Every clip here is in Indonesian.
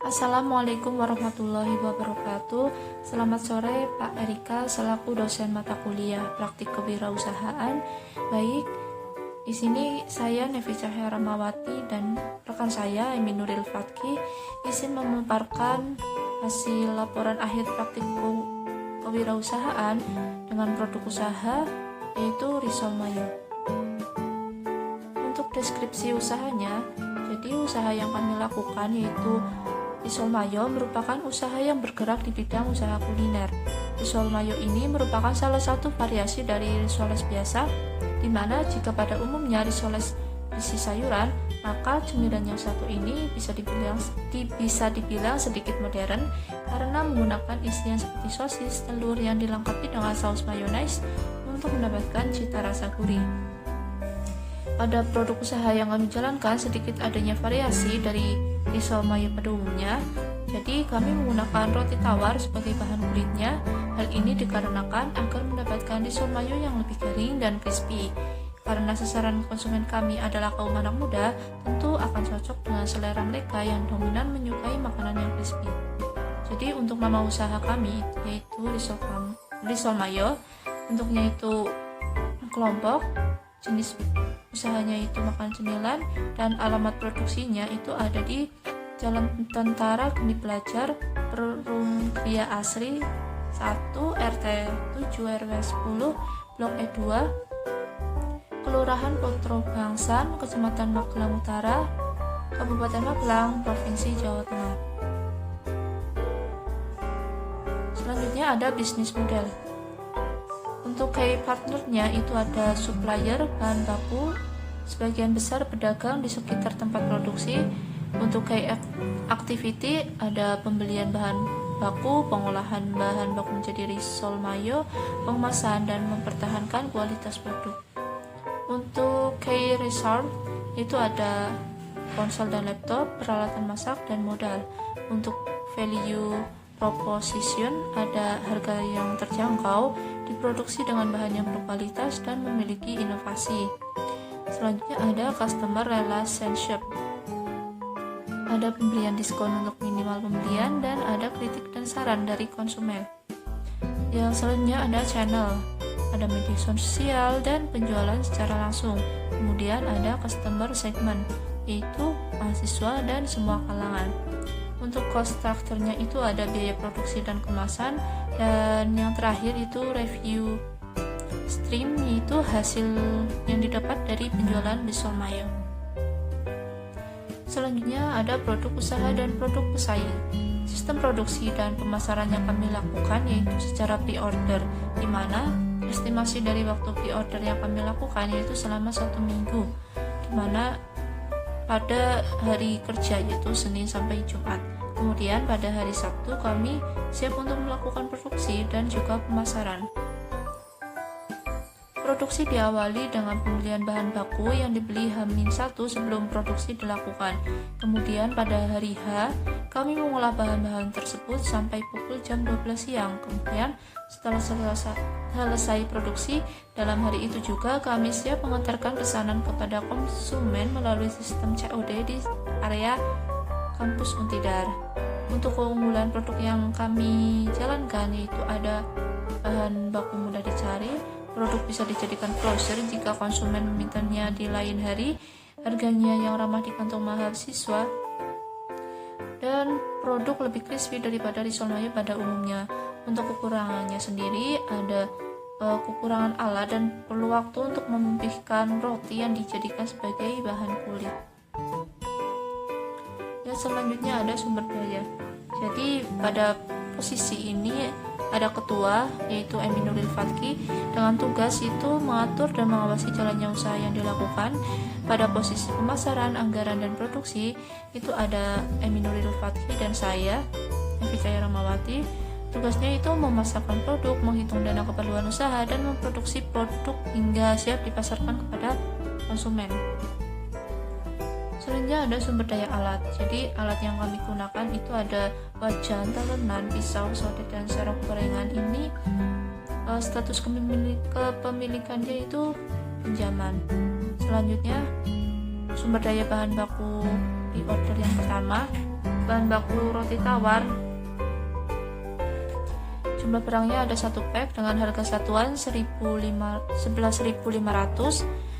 Assalamualaikum warahmatullahi wabarakatuh. Selamat sore Pak Erika selaku dosen mata kuliah praktik kewirausahaan. Baik, di sini saya Nevi Cahya Ramawati dan rekan saya Emi Nuril Fatki izin memaparkan hasil laporan akhir praktik kewirausahaan dengan produk usaha yaitu Risol Mayo. Untuk deskripsi usahanya, jadi usaha yang kami lakukan yaitu Risol Mayo merupakan usaha yang bergerak di bidang usaha kuliner. Risol Mayo ini merupakan salah satu variasi dari risoles biasa, di mana jika pada umumnya risoles berisi sayuran, maka cemilan yang satu ini bisa dibilang sedikit modern karena menggunakan isian seperti sosis, telur yang dilengkapi dengan saus mayonnaise untuk mendapatkan cita rasa gurih. Pada produk usaha yang kami jalankan sedikit adanya variasi dari Risol Mayo pada umumnya. Jadi kami menggunakan roti tawar sebagai bahan kulitnya. Hal ini dikarenakan agar mendapatkan Risol Mayo yang lebih garing dan crispy. Karena sasaran konsumen kami adalah kaum anak muda, tentu akan cocok dengan selera mereka yang dominan menyukai makanan yang crispy. Jadi untuk nama usaha kami yaitu Risol Mayo. Bentuknya itu kelompok, jenis usahanya itu makan cemilan, dan alamat produksinya itu ada di Jalan Tentara Geni Pelajar, Perum Kria Asri 1 RT 7 RW 10 Blok E2, Kelurahan Potro Bangsan, Kecamatan Magelang Utara, Kabupaten Magelang, Provinsi Jawa Tengah. Selanjutnya ada bisnis model. Untuk key partnernya itu ada supplier bahan baku, sebagian besar pedagang di sekitar tempat produksi. Untuk key activity ada pembelian bahan baku, pengolahan bahan baku menjadi Risol Mayo, pengemasan dan mempertahankan kualitas produk. Untuk key result itu ada ponsel dan laptop, peralatan masak dan modal. Untuk value proposition ada harga yang terjangkau, diproduksi dengan bahan yang berkualitas dan memiliki inovasi. Selanjutnya ada customer relationship. Ada pemberian diskon untuk minimal pembelian dan ada kritik dan saran dari konsumen. Yang selanjutnya ada channel. Ada media sosial dan penjualan secara langsung. Kemudian ada customer segment, yaitu mahasiswa dan semua kalangan. Untuk cost structure-nya itu ada biaya produksi dan kemasan, dan yang terakhir itu review stream, yaitu hasil yang didapat dari penjualan Risol Mayo. Selanjutnya ada produk usaha dan produk pesaing. Sistem produksi dan pemasaran yang kami lakukan yaitu secara pre-order, di mana estimasi dari waktu pre-order yang kami lakukan yaitu selama 1 minggu, di mana pada hari kerja yaitu Senin sampai Jumat. Kemudian pada hari Sabtu kami siap untuk melakukan produksi dan juga pemasaran. Produksi diawali dengan pembelian bahan baku yang dibeli H-1 sebelum produksi dilakukan. Kemudian pada hari H kami mengolah bahan-bahan tersebut sampai pukul jam 12 siang. Kemudian setelah selesai produksi, dalam hari itu juga kami siap mengantarkan pesanan kepada konsumen melalui sistem COD di area kampus Untidar. Untuk keunggulan produk yang kami jalankan yaitu ada bahan baku mudah dicari, produk bisa dijadikan browser jika konsumen memintanya di lain hari, harganya yang ramah di kantong mahasiswa, dan produk lebih crispy daripada Risol Mayo pada umumnya. Untuk kekurangannya sendiri ada kekurangan alat dan perlu waktu untuk memipihkan roti yang dijadikan sebagai bahan kulit. Yang selanjutnya ada sumber daya. Jadi pada posisi ini ada ketua yaitu Emi Nuril Fatki dengan tugas itu mengatur dan mengawasi jalannya usaha yang dilakukan. Pada posisi pemasaran, anggaran dan produksi itu ada Emi Nuril Fatki dan saya Nevi Cahya Ramawati. Tugasnya itu memasarkan produk, menghitung dana keperluan usaha dan memproduksi produk hingga siap dipasarkan kepada konsumen. Selanjutnya ada sumber daya alat. Jadi alat yang kami gunakan itu ada wajan, talenan, pisau, sodet dan serok gorengan. Ini status kepemilikannya itu pinjaman. Selanjutnya sumber daya bahan baku di order yang pertama bahan baku roti tawar, jumlah barangnya ada 1 pack dengan harga satuan 11.500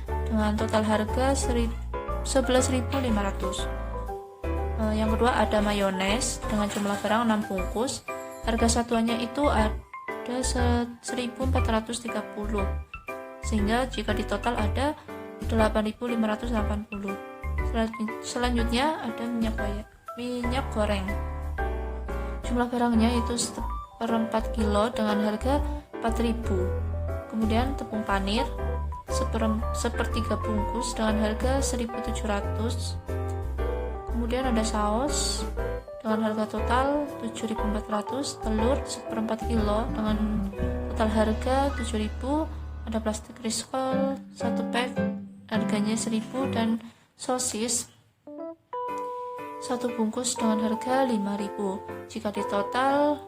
dengan total harga 11.500. Yang kedua ada mayones dengan jumlah barang 6 bungkus, harga satuannya itu ada 1.430, sehingga jika di total ada 8.580. Selanjutnya ada minyak goreng, jumlah barangnya itu 1/4 kilo dengan harga 4.000. Kemudian tepung panir 1/3 bungkus dengan harga 1.700. Kemudian ada saus dengan harga total 7.400, telur 1/4 kilo dengan total harga 7.000, ada plastik risol 1 pack harganya 1.000, dan sosis 1 bungkus dengan harga 5.000. Jika di total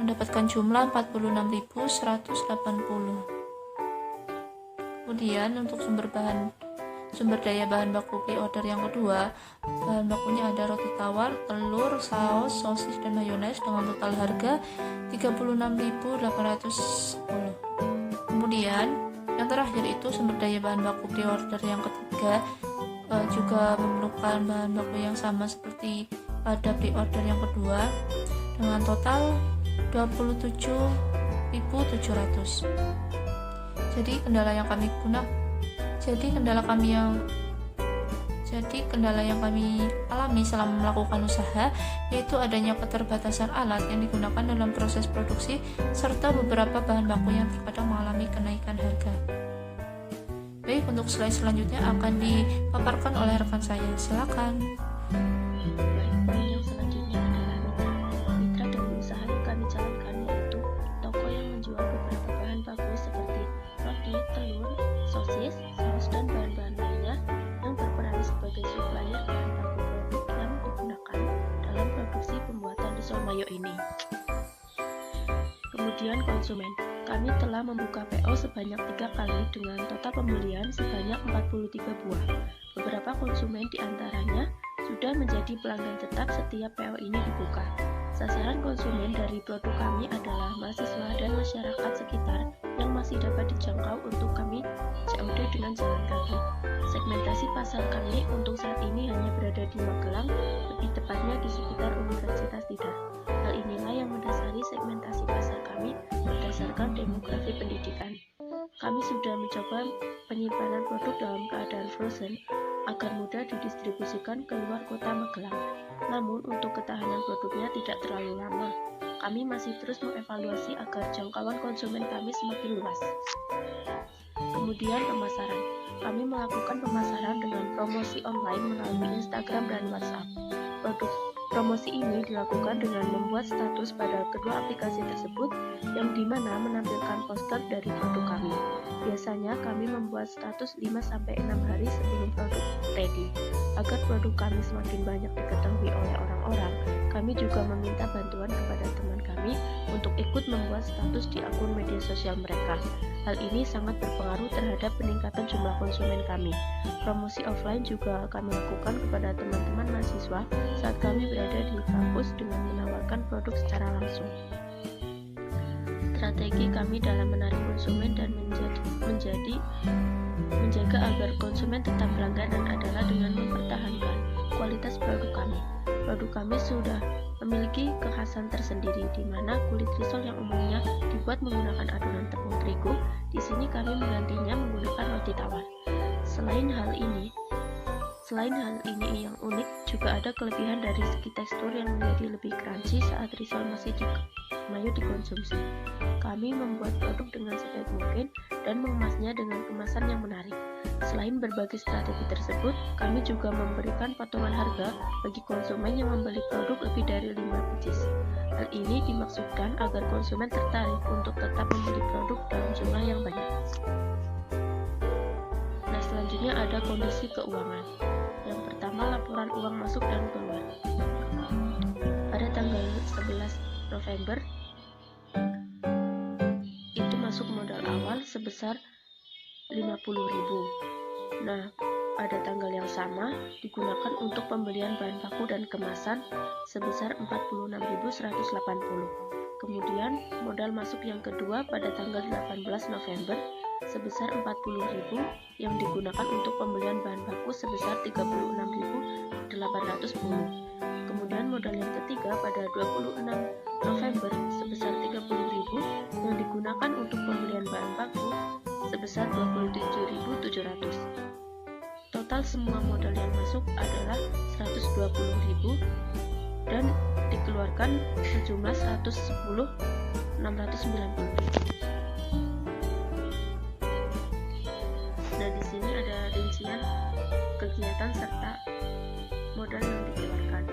mendapatkan jumlah 46.180. Kemudian untuk sumber daya bahan baku pre-order yang kedua, bahan bakunya ada roti tawar, telur, saus, sosis, dan mayones dengan total harga 36.810. Kemudian yang terakhir itu sumber daya bahan baku pre-order yang ketiga, juga memerlukan bahan baku yang sama seperti pada pre-order yang kedua dengan total 27.700. Jadi kendala yang kami alami selama melakukan usaha yaitu adanya keterbatasan alat yang digunakan dalam proses produksi serta beberapa bahan baku yang terkadang mengalami kenaikan harga. Baik, untuk slide selanjutnya akan dipaparkan oleh rekan saya. Silakan. Yang selanjutnya adalah mitra dari usaha yang kami jalankan, yaitu toko yang menjual beberapa bahan baku seperti roti, telur, sosis, saus, dan bahan-bahan lainnya yang berperan sebagai supplier bahan baku produk yang digunakan dalam produksi pembuatan risol mayo ini. Kemudian konsumen, kami telah membuka PO sebanyak 3 kali dengan total pembelian sebanyak 43 buah. Beberapa konsumen diantaranya sudah menjadi pelanggan tetap setiap PO ini dibuka. Sasaran konsumen dari produk kami adalah mahasiswa dan masyarakat sekitar yang masih dapat dijangkau untuk kami COD dengan jalan kaki. Segmentasi pasar kami untuk saat ini hanya berada di Magelang, lebih tepatnya di sekitar Universitas Tidar. Hal inilah yang mendasari segmentasi pasar kami berdasarkan demografi pendidikan. Kami sudah mencoba penyimpanan produk dalam keadaan frozen agar mudah didistribusikan ke luar kota Magelang. Namun untuk ketahanan produknya tidak terlalu lama. Kami masih terus mengevaluasi agar jangkauan konsumen kami semakin luas. Kemudian pemasaran. Kami melakukan pemasaran dengan promosi online melalui Instagram dan WhatsApp. Promosi ini dilakukan dengan membuat status pada kedua aplikasi tersebut yang dimana menampilkan poster dari produk kami. Biasanya kami membuat status 5-6 hari sebelum produk ready. Agar produk kami semakin banyak diketahui oleh orang-orang, kami juga meminta bantuan kepada teman kami untuk ikut membuat status di akun media sosial mereka. Hal ini sangat berpengaruh terhadap peningkatan jumlah konsumen kami. Promosi offline juga kami lakukan kepada teman-teman mahasiswa saat kami berada di kampus dengan menawarkan produk secara langsung. Strategi kami dalam menarik konsumen dan menjaga agar konsumen tetap berlangganan adalah dengan mempertahankan kualitas produk kami. Produk kami sudah memiliki kekhasan tersendiri, di mana kulit risol yang umumnya dibuat menggunakan adonan tepung terigu, di sini kami menggantinya menggunakan roti tawar. Selain hal ini yang unik, juga ada kelebihan dari segi tekstur yang menjadi lebih crunchy saat risol mayo dikonsumsi. Kami membuat produk dengan sebaik mungkin dan mengemasnya dengan kemasan yang menarik. Selain berbagai strategi tersebut, kami juga memberikan potongan harga bagi konsumen yang membeli produk lebih dari 5 pieces. Hal ini dimaksudkan agar konsumen tertarik untuk tetap membeli produk dalam jumlah yang banyak. Nah, selanjutnya ada kondisi keuangan. Yang pertama, laporan uang masuk dan keluar. Pada tanggal 11 November, itu masuk modal awal sebesar 50.000. Nah, pada tanggal yang sama digunakan untuk pembelian bahan baku dan kemasan sebesar 46.180. Kemudian modal masuk yang kedua pada tanggal 18 November sebesar 40.000 yang digunakan untuk pembelian bahan baku sebesar 36.810. Kemudian modal yang ketiga pada 26 November sebesar 30.000 yang digunakan untuk pembelian bahan baku sebesar 27.700. Total semua modal yang masuk adalah 120.000 dan dikeluarkan sejumlah 110.690. Nah, di sini ada rincian kegiatan serta modal yang dikeluarkan.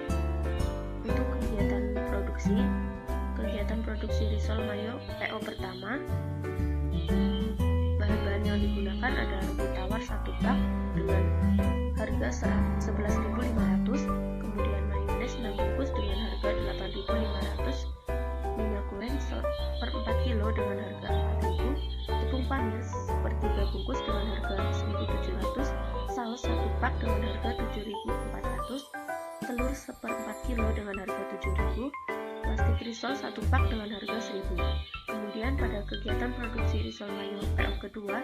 Untuk kegiatan produksi risol mayo PO pertama, bahan-bahan yang digunakan adalah roti tawar 1 pak dengan harga 11.500, kemudian mayones 6 bungkus dengan harga 8.500, minyak goreng per 4 kilo dengan harga 4.000, tepung panis per 3 bungkus dengan harga 1.700, saus 1 pak dengan harga 7.400, telur seperempat kilo dengan harga 7.000, plastik risol 1 pak dengan harga 1.000. Kemudian pada kegiatan produksi risol mayo PO kedua,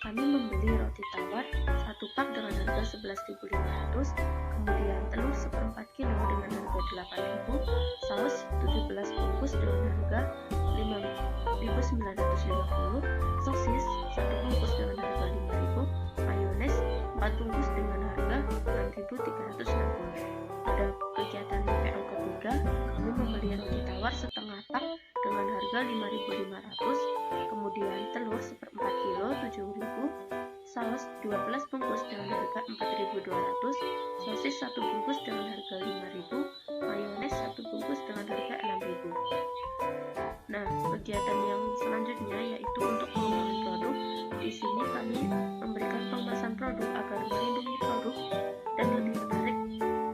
kami membeli roti tawar 1 pak dengan harga 11.500, kemudian telur seperempat kilo dengan harga 8.000, saus 17 bungkus dengan harga 5.950, sosis 1 bungkus dengan harga 5.000, mayones 4 bungkus dengan harga 6.360. Pada kegiatan PO ketiga, kami membeli roti tawar setengah pak dengan harga 5.500, kemudian telur seperempat kilo 7.000, saus 12 bungkus dengan harga 4.200, sosis 1 bungkus dengan harga 5.000, mayones 1 bungkus dengan harga 6.000. Nah, kegiatan yang selanjutnya yaitu untuk pengembangan produk. Di sini kami memberikan pengemasan produk agar melindungi produk dan lebih menarik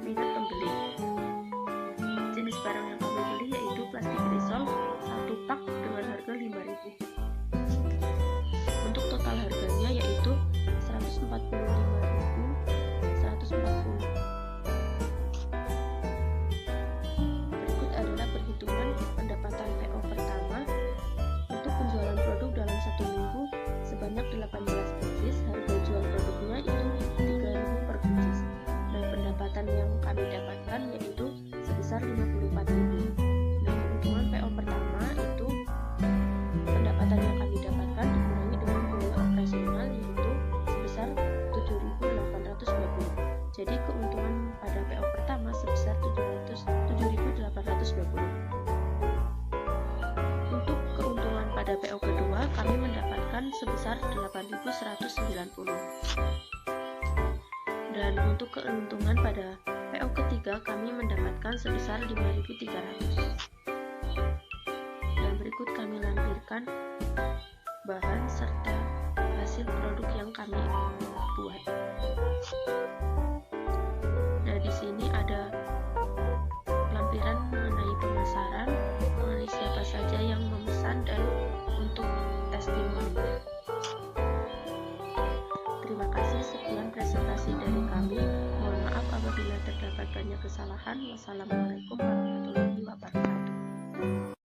minat pembeli. Jenis barang yang kami beli yaitu plastik risol 1 pak dengan harga 5.000. Untuk total harganya yaitu 145.140. Berikut adalah perhitungan pendapatan PO pertama. Untuk penjualan produk dalam 1 minggu sebanyak 18 pieces, harga jual produknya itu 3.000 per pieces. Nah, pendapatan yang kami dapatkan yaitu sebesar 54.000. Nah, keuntungan PO pertama itu pendapatan yang kami dapatkan dikurangi dengan biaya operasional yaitu sebesar 7.820. Jadi keuntungan pada PO pertama sebesar 7.820. Untuk keuntungan pada PO kedua kami mendapatkan sebesar 8.190. Dan untuk keuntungan pada PO ketiga kami mendapatkan sebesar 5.300. Dan berikut kami lampirkan bahan serta hasil produk yang kami buat. Nah, di sini ada lampiran mengenai pemasaran, mengenai siapa saja yang memesan dan untuk testimoni. Terima kasih, sekian presentasi dari kami. Mohon maaf apabila terdapat banyak kesalahan. Wassalamualaikum warahmatullahi wabarakatuh.